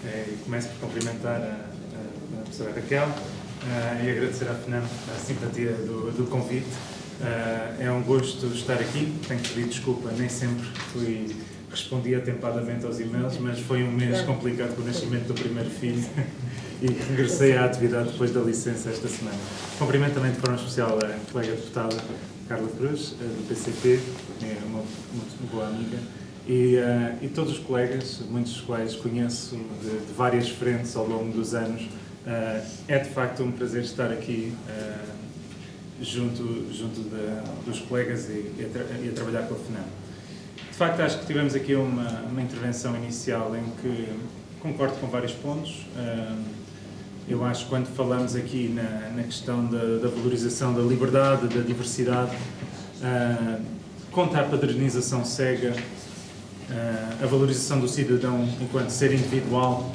E começo por cumprimentar a professora Raquel e agradecer à FNAM a simpatia do convite. É um gosto estar aqui. Tenho que pedir desculpa, nem sempre respondi atempadamente aos e-mails, mas foi um mês complicado com o nascimento do primeiro filho e regressei à atividade depois da licença esta semana. Cumprimento também de forma especial a colega deputada Carla Cruz, do PCP, é uma muito boa amiga, e todos os colegas, muitos dos quais conheço de várias frentes ao longo dos anos. É de facto um prazer estar aqui junto dos colegas e a trabalhar com a FNAM. De facto, acho que tivemos aqui uma intervenção inicial em que concordo com vários pontos. Eu acho que quando falamos aqui na questão da valorização da liberdade, da diversidade, contra a padronização cega, a valorização do cidadão enquanto ser individual,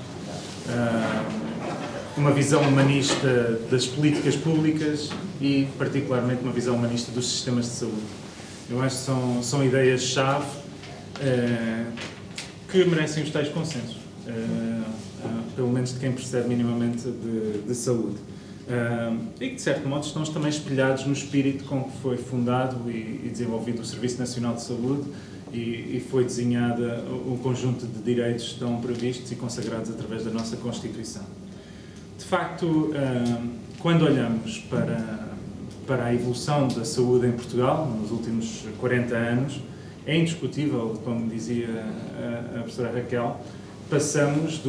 uma visão humanista das políticas públicas e, particularmente, uma visão humanista dos sistemas de saúde. Eu acho que são ideias-chave que merecem os tais consensos, pelo menos de quem percebe minimamente de saúde. E que, de certo modo, estão também espelhados no espírito com que foi fundado e desenvolvido o Serviço Nacional de Saúde e foi desenhada o conjunto de direitos que estão previstos e consagrados através da nossa Constituição. De facto, quando olhamos para a evolução da saúde em Portugal, nos últimos 40 anos, é indiscutível, como dizia a professora Raquel, passamos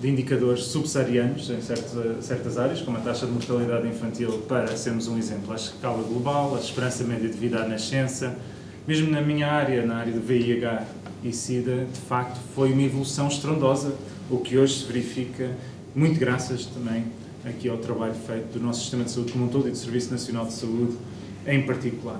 de indicadores subsaarianos em certas áreas, como a taxa de mortalidade infantil, para sermos um exemplo à escala global, a esperança média de vida à nascença. Mesmo na minha área, na área do VIH e SIDA, de facto, foi uma evolução estrondosa, o que hoje se verifica, muito graças também aqui ao trabalho feito do nosso sistema de saúde como um todo e do Serviço Nacional de Saúde em particular.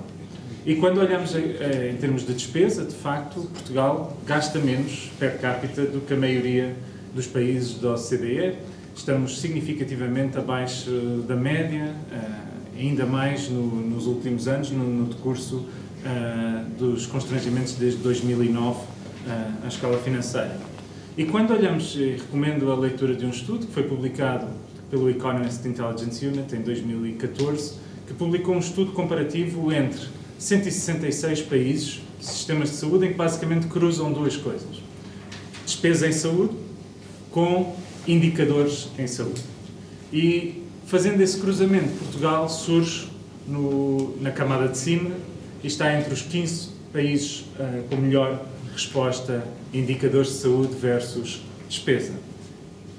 E quando olhamos em termos de despesa, de facto, Portugal gasta menos per capita do que a maioria dos países da OCDE. Estamos significativamente abaixo da média, ainda mais nos últimos anos, no decurso dos constrangimentos desde 2009 à escala financeira. E quando olhamos, recomendo a leitura de um estudo que foi publicado pelo Economist Intelligence Unit em 2014, que publicou um estudo comparativo entre 166 países, sistemas de saúde, em que basicamente cruzam duas coisas: despesa em saúde com indicadores em saúde. E fazendo esse cruzamento, Portugal surge na camada de cima e está entre os 15 países com melhor resposta, indicadores de saúde versus despesa.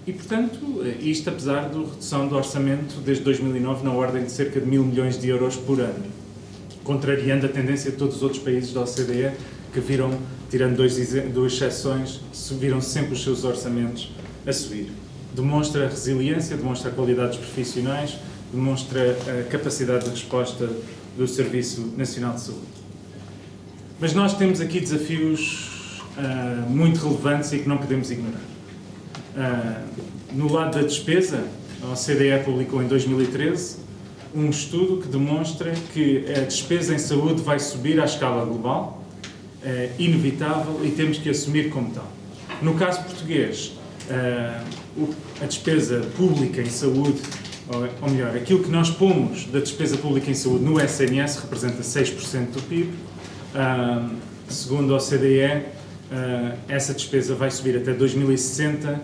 E, portanto, isto apesar da redução do orçamento desde 2009 na ordem de cerca de 1.000 milhões de euros por ano, contrariando a tendência de todos os outros países da OCDE que viram, tirando duas exceções, viram sempre os seus orçamentos a subir. Demonstra resiliência, demonstra a qualidade dos profissionais, demonstra a capacidade de resposta do Serviço Nacional de Saúde. Mas nós temos aqui desafios muito relevantes e que não podemos ignorar. No lado da despesa, a OCDE publicou em 2013 um estudo que demonstra que a despesa em saúde vai subir à escala global, é inevitável e temos que assumir como tal. No caso português, a despesa pública em saúde, ou melhor, aquilo que nós pomos da despesa pública em saúde no SNS representa 6% do PIB. Segundo a OCDE, essa despesa vai subir até 2060,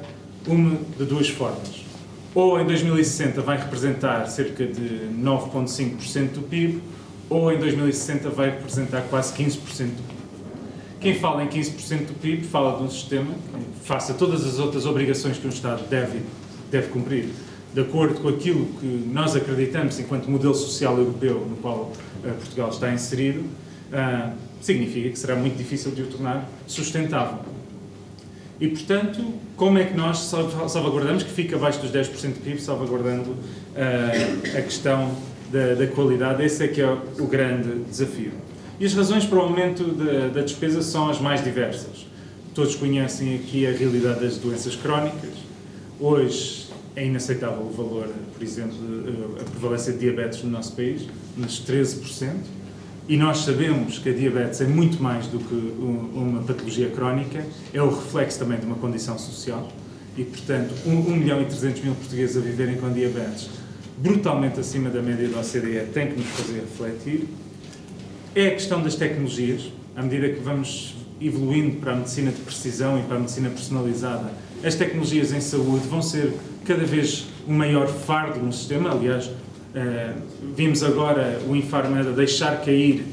uma de duas formas. Ou em 2060 vai representar cerca de 9,5% do PIB, ou em 2060 vai representar quase 15% do PIB. Quem fala em 15% do PIB fala de um sistema que faça todas as outras obrigações que um Estado deve cumprir, de acordo com aquilo que nós acreditamos enquanto modelo social europeu no qual Portugal está inserido, significa que será muito difícil de o tornar sustentável. E, portanto, como é que nós salvaguardamos, que fica abaixo dos 10% do PIB, salvaguardando a questão da qualidade? Esse é que é o grande desafio. E as razões para o aumento da despesa são as mais diversas. Todos conhecem aqui a realidade das doenças crónicas. Hoje é inaceitável o valor, por exemplo, a prevalência de diabetes no nosso país, nos 13%. E nós sabemos que a diabetes é muito mais do que uma patologia crónica, é o reflexo também de uma condição social. e, portanto, 1.300.000 portugueses a viverem com diabetes, brutalmente acima da média da OCDE, tem que nos fazer refletir. É a questão das tecnologias. À medida que vamos evoluindo para a medicina de precisão e para a medicina personalizada, as tecnologias em saúde vão ser cada vez um maior fardo no sistema. Aliás, vimos agora o Infarmed deixar cair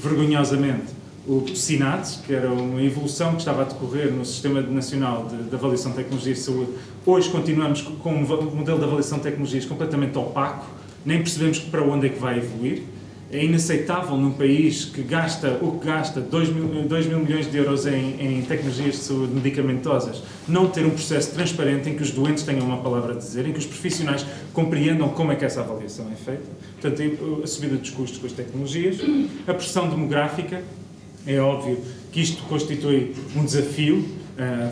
vergonhosamente o SINAT, que era uma evolução que estava a decorrer no Sistema Nacional de Avaliação de Tecnologias de Saúde. Hoje continuamos com um modelo de avaliação de tecnologias completamente opaco, nem percebemos para onde é que vai evoluir. É inaceitável num país que gasta 2 mil milhões de euros em tecnologias de saúde medicamentosas, não ter um processo transparente em que os doentes tenham uma palavra a dizer, em que os profissionais compreendam como é que essa avaliação é feita. Portanto, a subida dos custos com as tecnologias, a pressão demográfica. É óbvio que isto constitui um desafio,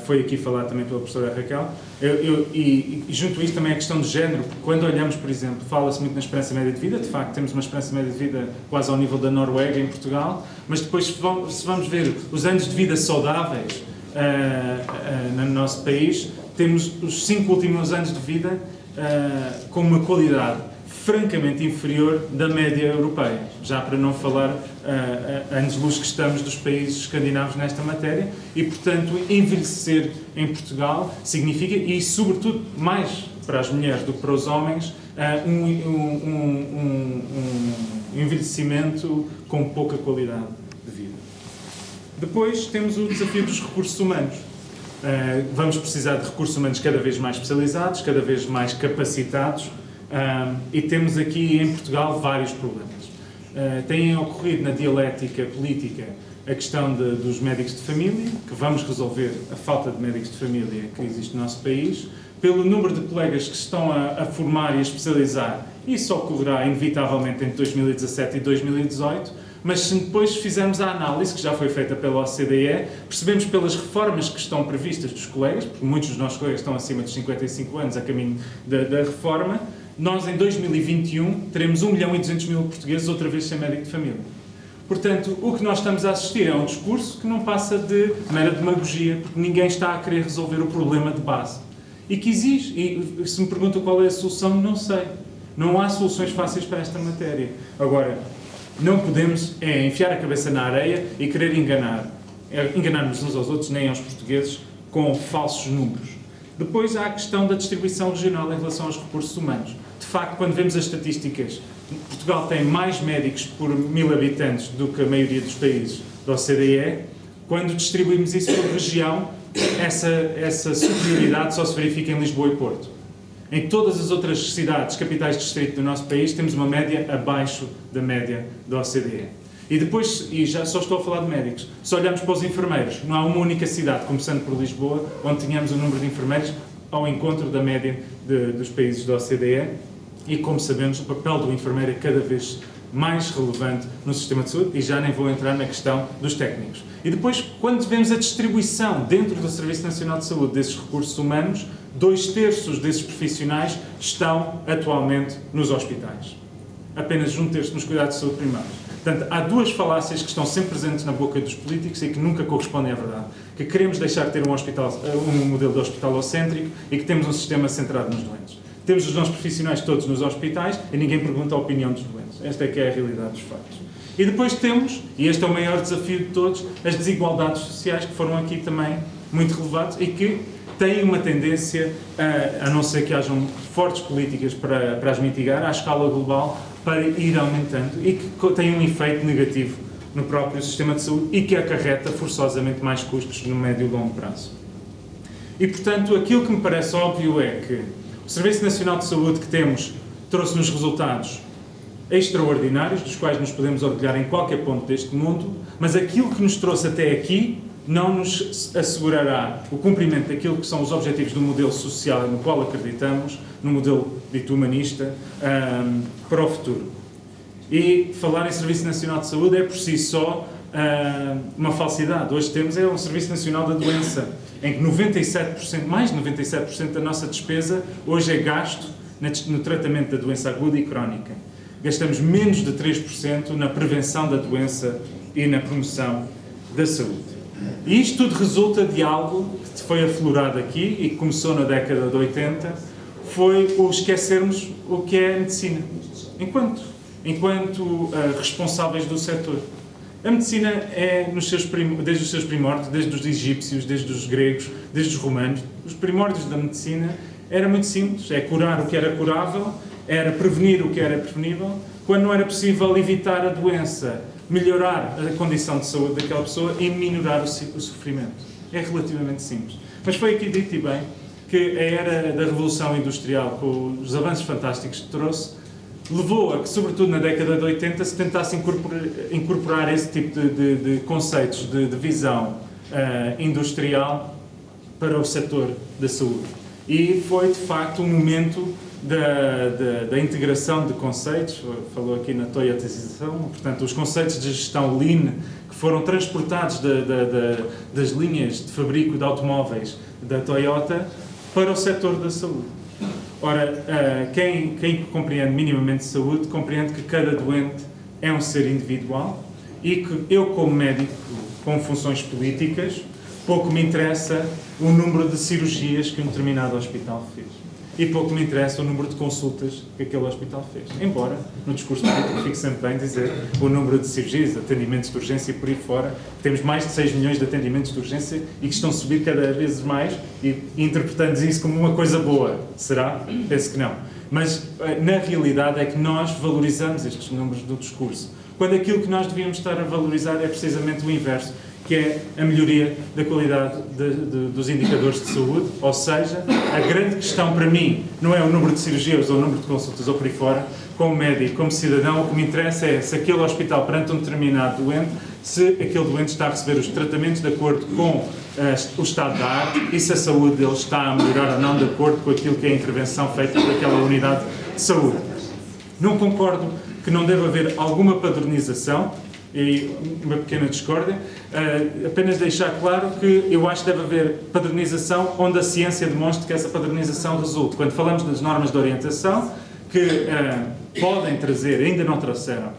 foi aqui falado também pela professora Raquel, e junto a isto também a questão de género, porque quando olhamos, por exemplo, fala-se muito na esperança média de vida, de facto temos uma esperança média de vida quase ao nível da Noruega em Portugal, mas depois se vamos ver os anos de vida saudáveis no nosso país, temos os 5 últimos anos de vida com uma qualidade francamente inferior da média europeia, já para não falar anos-luz que estamos dos países escandinavos nesta matéria, e, portanto, envelhecer em Portugal significa, e sobretudo mais para as mulheres do que para os homens, um envelhecimento com pouca qualidade de vida. Depois temos o desafio dos recursos humanos. Vamos precisar de recursos humanos cada vez mais especializados, cada vez mais capacitados, e temos aqui em Portugal vários problemas. Têm ocorrido na dialética política a questão dos médicos de família, que vamos resolver a falta de médicos de família que existe no nosso país, pelo número de colegas que estão a formar e a especializar. Isso ocorrerá inevitavelmente entre 2017 e 2018, mas se depois fizermos a análise, que já foi feita pela OCDE, percebemos pelas reformas que estão previstas dos colegas, porque muitos dos nossos colegas estão acima dos 55 anos a caminho da reforma, nós em 2021 teremos 1.200.000 portugueses outra vez sem médico de família. Portanto, o que nós estamos a assistir é um discurso que não passa de mera demagogia, porque ninguém está a querer resolver o problema de base. E que exige, e se me perguntam qual é a solução, não sei. Não há soluções fáceis para esta matéria. Agora, não podemos enfiar a cabeça na areia e querer enganar-nos uns aos outros, nem aos portugueses, com falsos números. Depois há a questão da distribuição regional em relação aos recursos humanos. De facto, quando vemos as estatísticas, Portugal tem mais médicos por 1.000 habitantes do que a maioria dos países da OCDE. Quando distribuímos isso por região, essa superioridade só se verifica em Lisboa e Porto. Em todas as outras cidades, capitais de distrito do nosso país, temos uma média abaixo da média da OCDE. E depois, e já só estou a falar de médicos, se olharmos para os enfermeiros, não há uma única cidade, começando por Lisboa, onde tenhamos o número de enfermeiros ao encontro da média dos países da OCDE. E, como sabemos, o papel do enfermeiro é cada vez mais relevante no sistema de saúde, e já nem vou entrar na questão dos técnicos. E depois, quando vemos a distribuição dentro do Serviço Nacional de Saúde desses recursos humanos, 2/3 desses profissionais estão atualmente nos hospitais. Apenas 1/3 nos cuidados de saúde primários. Portanto, há duas falácias que estão sempre presentes na boca dos políticos e que nunca correspondem à verdade. Que queremos deixar de ter um modelo de hospitalocêntrico e que temos um sistema centrado nos doentes. Temos os nossos profissionais todos nos hospitais e ninguém pergunta a opinião dos doentes. Esta é que é a realidade dos fatos. E depois temos, e este é o maior desafio de todos, as desigualdades sociais, que foram aqui também muito relevantes e que têm uma tendência, a não ser que hajam fortes políticas para as mitigar, à escala global, para ir aumentando e que têm um efeito negativo no próprio sistema de saúde e que acarreta forçosamente mais custos no médio e longo prazo. E, portanto, aquilo que me parece óbvio é que o Serviço Nacional de Saúde que temos trouxe-nos resultados extraordinários, dos quais nos podemos orgulhar em qualquer ponto deste mundo, mas aquilo que nos trouxe até aqui não nos assegurará o cumprimento daquilo que são os objetivos do modelo social no qual acreditamos, no modelo dito humanista, para o futuro. E falar em Serviço Nacional de Saúde é por si só uma falsidade. Hoje temos um Serviço Nacional da Doença, em que 97%, mais de 97% da nossa despesa hoje é gasto no tratamento da doença aguda e crónica. Gastamos menos de 3% na prevenção da doença e na promoção da saúde. E isto tudo resulta de algo que foi aflorado aqui e que começou na década de 80, foi o esquecermos o que é a medicina, enquanto responsáveis do setor. A medicina é, desde os seus primórdios, desde os egípcios, desde os gregos, desde os romanos, os primórdios da medicina era muito simples, é curar o que era curável, era prevenir o que era prevenível, quando não era possível evitar a doença, melhorar a condição de saúde daquela pessoa e minorar o sofrimento. É relativamente simples. Mas foi aqui dito e bem que a era da Revolução Industrial, com os avanços fantásticos que trouxe, levou a que, sobretudo na década de 80, se tentasse incorporar esse tipo de conceitos de visão industrial para o setor da saúde. E foi, de facto, um momento da integração de conceitos, falou aqui na toyotização, portanto, os conceitos de gestão Lean, que foram transportados das linhas de fabrico de automóveis da Toyota para o setor da saúde. Ora, quem compreende minimamente saúde, compreende que cada doente é um ser individual e que eu, como médico, com funções políticas, pouco me interessa o número de cirurgias que um determinado hospital fez. E pouco me interessa o número de consultas que aquele hospital fez. Embora, no discurso político, fique sempre bem dizer o número de cirurgias, atendimentos de urgência e por aí fora. Temos mais de 6 milhões de atendimentos de urgência e que estão a subir cada vez mais e interpretamos isso como uma coisa boa. Será? Penso que não. Mas, na realidade, é que nós valorizamos estes números do discurso. Quando aquilo que nós devíamos estar a valorizar é precisamente o inverso, que é a melhoria da qualidade dos indicadores de saúde, ou seja, a grande questão para mim não é o número de cirurgias ou o número de consultas ou por aí fora, como médico, como cidadão, o que me interessa é se aquele hospital, perante um determinado doente, se aquele doente está a receber os tratamentos de acordo com o estado da arte e se a saúde dele está a melhorar ou não de acordo com aquilo que é a intervenção feita por aquela unidade de saúde. Não concordo que não deve haver alguma padronização, e uma pequena discórdia, apenas deixar claro que eu acho que deve haver padronização onde a ciência demonstre que essa padronização resulte. Quando falamos das normas de orientação, que podem trazer, ainda não trouxeram,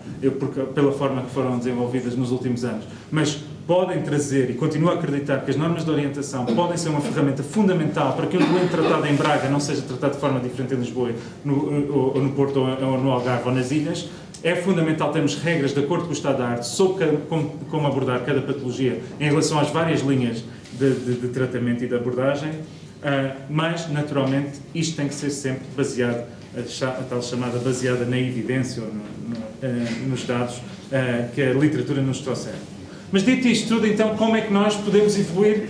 pela forma que foram desenvolvidas nos últimos anos, mas podem trazer, e continuo a acreditar que as normas de orientação podem ser uma ferramenta fundamental para que um doente tratado em Braga não seja tratado de forma diferente em Lisboa, ou no Porto, ou no Algarve, ou nas ilhas. É fundamental termos regras de acordo com o estado da arte sobre como abordar cada patologia em relação às várias linhas de tratamento e de abordagem, mas, naturalmente, isto tem que ser sempre baseado, a tal chamada baseada na evidência ou nos dados que a literatura nos trouxer. Mas, dito isto tudo, então, como é que nós podemos evoluir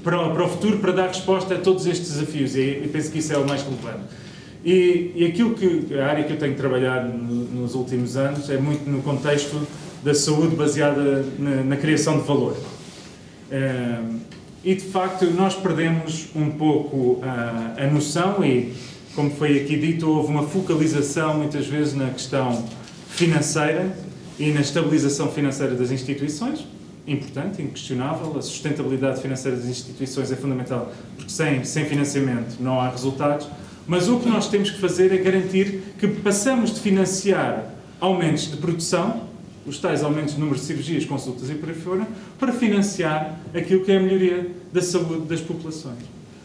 para o futuro para dar resposta a todos estes desafios? E penso que isso é o mais relevante. E aquilo a área que eu tenho trabalhado nos últimos anos é muito no contexto da saúde baseada na criação de valor. E, de facto, nós perdemos um pouco a noção e, como foi aqui dito, houve uma focalização muitas vezes na questão financeira e na estabilização financeira das instituições. Importante, inquestionável, a sustentabilidade financeira das instituições é fundamental, porque sem financiamento não há resultados. Mas o que nós temos que fazer é garantir que passamos de financiar aumentos de produção, os tais aumentos de número de cirurgias, consultas e por aí fora, para financiar aquilo que é a melhoria da saúde das populações.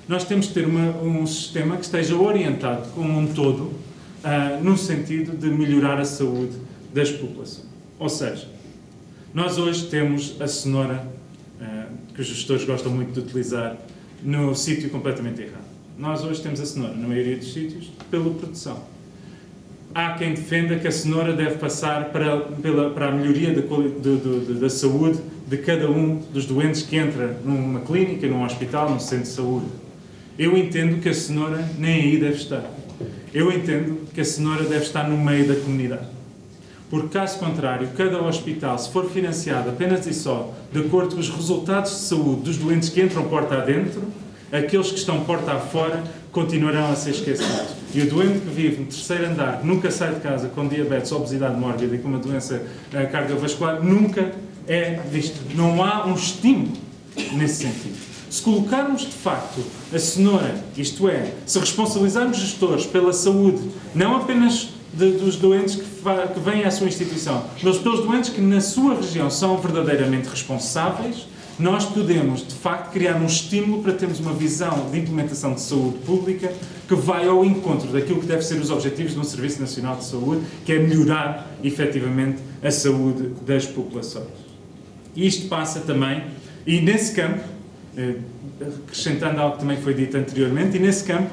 Nós temos que ter um sistema que esteja orientado como um todo, no sentido de melhorar a saúde das populações. Ou seja, nós hoje temos a cenoura, que os gestores gostam muito de utilizar, no sítio completamente errado. Nós hoje temos a cenoura, na maioria dos sítios, pela produção. Há quem defenda que a cenoura deve passar para a melhoria da saúde de cada um dos doentes que entra numa clínica, num hospital, num centro de saúde. Eu entendo que a cenoura nem aí deve estar. Eu entendo que a cenoura deve estar no meio da comunidade. Porque, caso contrário, cada hospital, se for financiado apenas e só de acordo com os resultados de saúde dos doentes que entram porta adentro, aqueles que estão porta afora continuarão a ser esquecidos. E o doente que vive no terceiro andar, que nunca sai de casa com diabetes, obesidade mórbida e com uma doença cardiovascular, nunca é visto. Não há um estímulo nesse sentido. Se colocarmos, de facto, a cenoura, isto é, se responsabilizarmos gestores pela saúde, não apenas dos doentes que vêm à sua instituição, mas pelos doentes que na sua região são verdadeiramente responsáveis, nós podemos, de facto, criar um estímulo para termos uma visão de implementação de saúde pública que vai ao encontro daquilo que deve ser os objetivos de um Serviço Nacional de Saúde, que é melhorar, efetivamente, a saúde das populações. E isto passa também, e nesse campo, acrescentando algo que também foi dito anteriormente, e nesse campo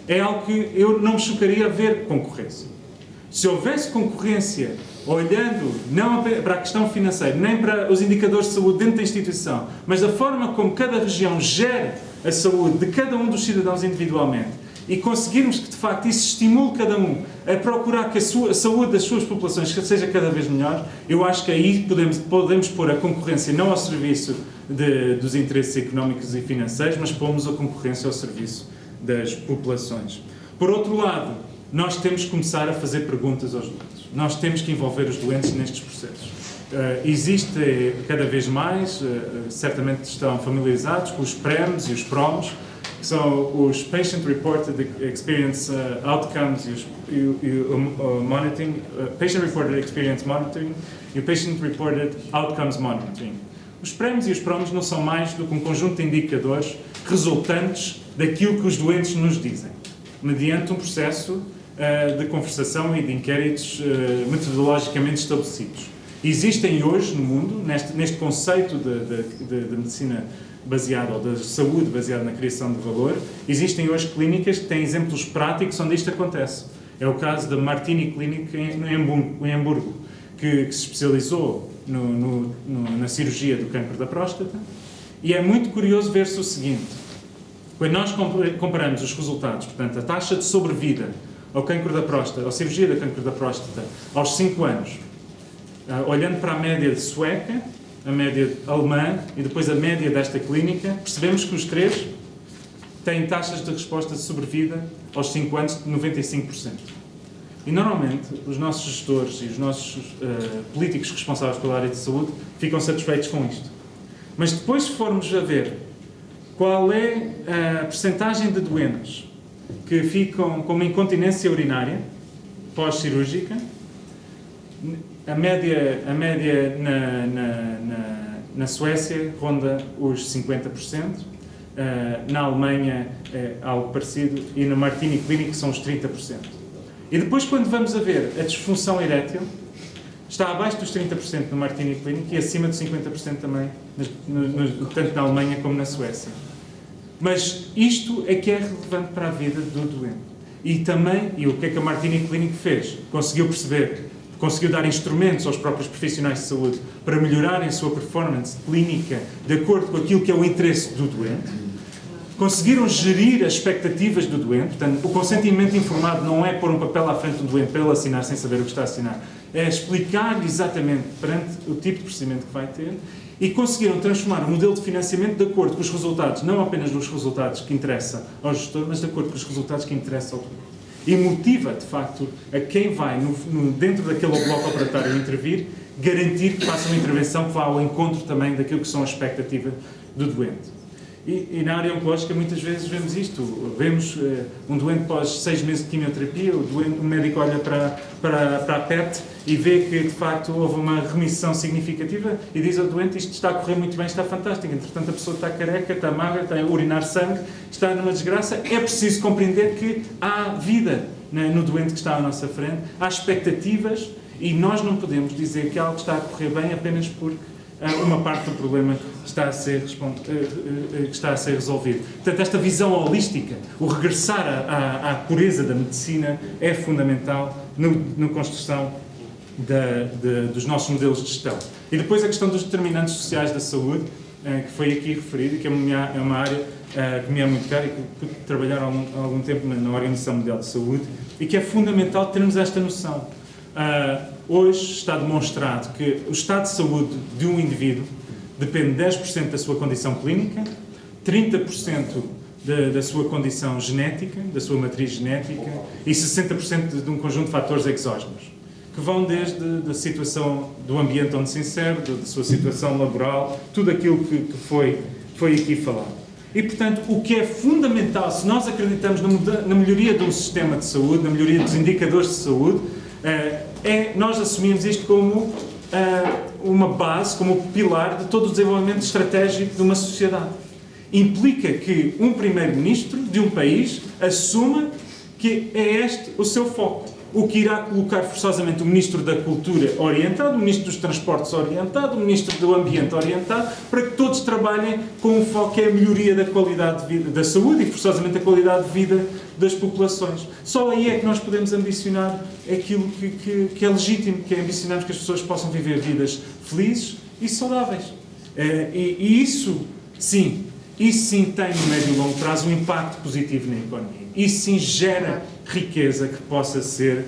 é algo que eu não me chocaria a ver concorrência. Se houvesse concorrência, olhando não para a questão financeira, nem para os indicadores de saúde dentro da instituição, mas da forma como cada região gera a saúde de cada um dos cidadãos individualmente, e conseguirmos que, de facto, isso estimule cada um a procurar que a saúde das suas populações seja cada vez melhor, eu acho que aí podemos pôr a concorrência não ao serviço dos interesses económicos e financeiros, mas pomos a concorrência ao serviço das populações. Por outro lado, nós temos que começar a fazer perguntas aos doentes. Nós temos que envolver os doentes nestes processos. Existe cada vez mais, certamente estão familiarizados com os PREMs e os PROMs, que são os Patient Reported Experience Outcomes e o Monitoring, Patient Reported Experience Monitoring e o Patient Reported Outcomes Monitoring. Os PREMs e os PROMs não são mais do que um conjunto de indicadores resultantes daquilo que os doentes nos dizem, mediante um processo de conversação e de inquéritos metodologicamente estabelecidos. Existem hoje no mundo, neste conceito de medicina baseada, ou da saúde baseada na criação de valor, existem hoje clínicas que têm exemplos práticos onde isto acontece. É o caso da Martini Clinic em Hamburgo, que se especializou na cirurgia do cancro da próstata, e é muito curioso ver-se o seguinte: quando nós comparamos os resultados, portanto, a taxa de sobrevida ao cancro da próstata, à cirurgia do cancro da próstata, aos 5 anos, olhando para a média sueca, a média alemã e depois a média desta clínica, percebemos que os três têm taxas de resposta de sobrevida aos 5 anos de 95%. E normalmente os nossos gestores e os nossos políticos responsáveis pela área de saúde ficam satisfeitos com isto. Mas depois, se formos a ver qual é a percentagem de doentes que ficam com uma incontinência urinária pós-cirúrgica, a média na Suécia ronda os 50%, na Alemanha é algo parecido, e na Martini Clinic são os 30%. E depois, quando vamos a ver a disfunção erétil, está abaixo dos 30% no Martini Clinic e acima de 50% também, tanto na Alemanha como na Suécia. Mas isto é que é relevante para a vida do doente. E o que é que a Martini Clinic fez? Conseguiu perceber, conseguiu dar instrumentos aos próprios profissionais de saúde para melhorarem a sua performance clínica de acordo com aquilo que é o interesse do doente. Conseguiram gerir as expectativas do doente. Portanto, o consentimento informado não é pôr um papel à frente do doente para ele assinar sem saber o que está a assinar. É explicar exatamente perante o tipo de procedimento que vai ter, e conseguiram transformar o modelo de financiamento de acordo com os resultados, não apenas dos resultados que interessam ao gestor, mas de acordo com os resultados que interessam ao doente. E motiva, de facto, a quem vai dentro daquele bloco operatório intervir, garantir que faça uma intervenção que vá ao encontro também daquilo que são as expectativas do doente. E na área oncológica muitas vezes vemos isto. Vemos um doente pós 6 meses de quimioterapia, o médico olha para a PET e vê que de facto houve uma remissão significativa e diz ao doente: isto está a correr muito bem, está fantástico. Entretanto a pessoa está careca, está magra, está a urinar sangue, está numa desgraça. É preciso compreender que há vida no doente que está à nossa frente, há expectativas, e nós não podemos dizer que algo está a correr bem apenas porque uma parte do problema está a ser resolvido. Portanto, esta visão holística, o regressar à pureza da medicina, é fundamental na construção dos nossos modelos de gestão. E depois a questão dos determinantes sociais da saúde, que foi aqui referido, que é uma área que me é muito cara e que pude trabalhar há algum tempo na Organização Mundial de Saúde, e que é fundamental termos esta noção. Hoje está demonstrado que o estado de saúde de um indivíduo depende 10% da sua condição clínica, 30% da sua condição genética, da sua matriz genética, e 60% de um conjunto de fatores exógenos, que vão desde a situação do ambiente onde se insere, da sua situação laboral, tudo aquilo que foi aqui falado. E, portanto, o que é fundamental, se nós acreditamos na melhoria de um sistema de saúde, na melhoria dos indicadores de saúde, nós assumimos isto como uma base, como pilar de todo o desenvolvimento estratégico de uma sociedade. Implica que um primeiro-ministro de um país assuma que é este o seu foco. O que irá colocar forçosamente o Ministro da Cultura orientado, o Ministro dos Transportes orientado, o Ministro do Ambiente orientado, para que todos trabalhem com um foco que é a melhoria da qualidade de vida, da saúde e forçosamente a qualidade de vida das populações. Só aí é que nós podemos ambicionar aquilo que é legítimo, que é ambicionarmos que as pessoas possam viver vidas felizes e saudáveis. E isso sim tem no médio e longo prazo um impacto positivo na economia. Isso sim gera riqueza que possa ser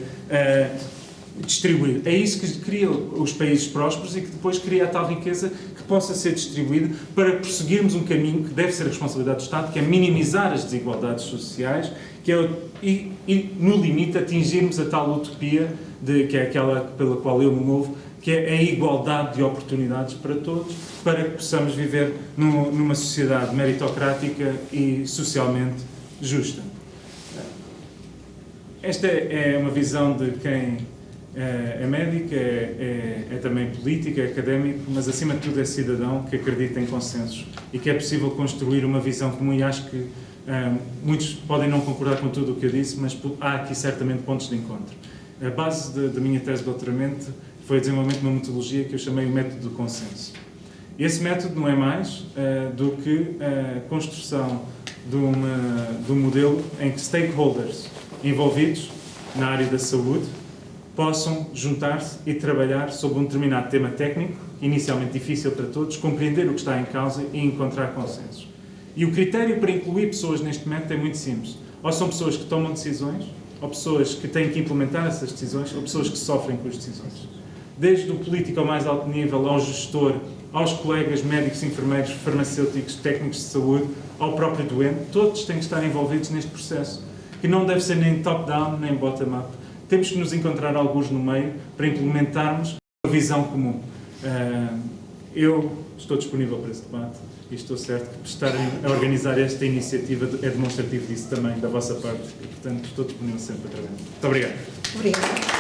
distribuída. É isso que cria os países prósperos e que depois cria a tal riqueza que possa ser distribuída para prosseguirmos um caminho que deve ser a responsabilidade do Estado, que é minimizar as desigualdades sociais e no limite, atingirmos a tal utopia que é aquela pela qual eu me movo, que é a igualdade de oportunidades para todos, para que possamos viver numa sociedade meritocrática e socialmente justa. Esta é uma visão de quem é médico, é também político, é académico, mas acima de tudo é cidadão que acredita em consensos e que é possível construir uma visão comum, e acho que muitos podem não concordar com tudo o que eu disse, mas há aqui certamente pontos de encontro. A base da minha tese de doutoramento foi o desenvolvimento de uma metodologia que eu chamei o método do consenso. Esse método não é mais do que a construção de um modelo em que stakeholders envolvidos na área da saúde possam juntar-se e trabalhar sobre um determinado tema técnico, inicialmente difícil para todos, compreender o que está em causa e encontrar consensos. E o critério para incluir pessoas neste método é muito simples. Ou são pessoas que tomam decisões, ou pessoas que têm que implementar essas decisões, ou pessoas que sofrem com as decisões. Desde o político ao mais alto nível, ao gestor, aos colegas médicos, enfermeiros, farmacêuticos, técnicos de saúde, ao próprio doente, todos têm que estar envolvidos neste processo, que não deve ser nem top-down, nem bottom-up. Temos que nos encontrar alguns no meio para implementarmos uma visão comum. Eu estou disponível para esse debate e estou certo que estarem a organizar esta iniciativa é demonstrativo disso também, da vossa parte. E, portanto, estou disponível sempre para trabalhar. Muito obrigado. Obrigada.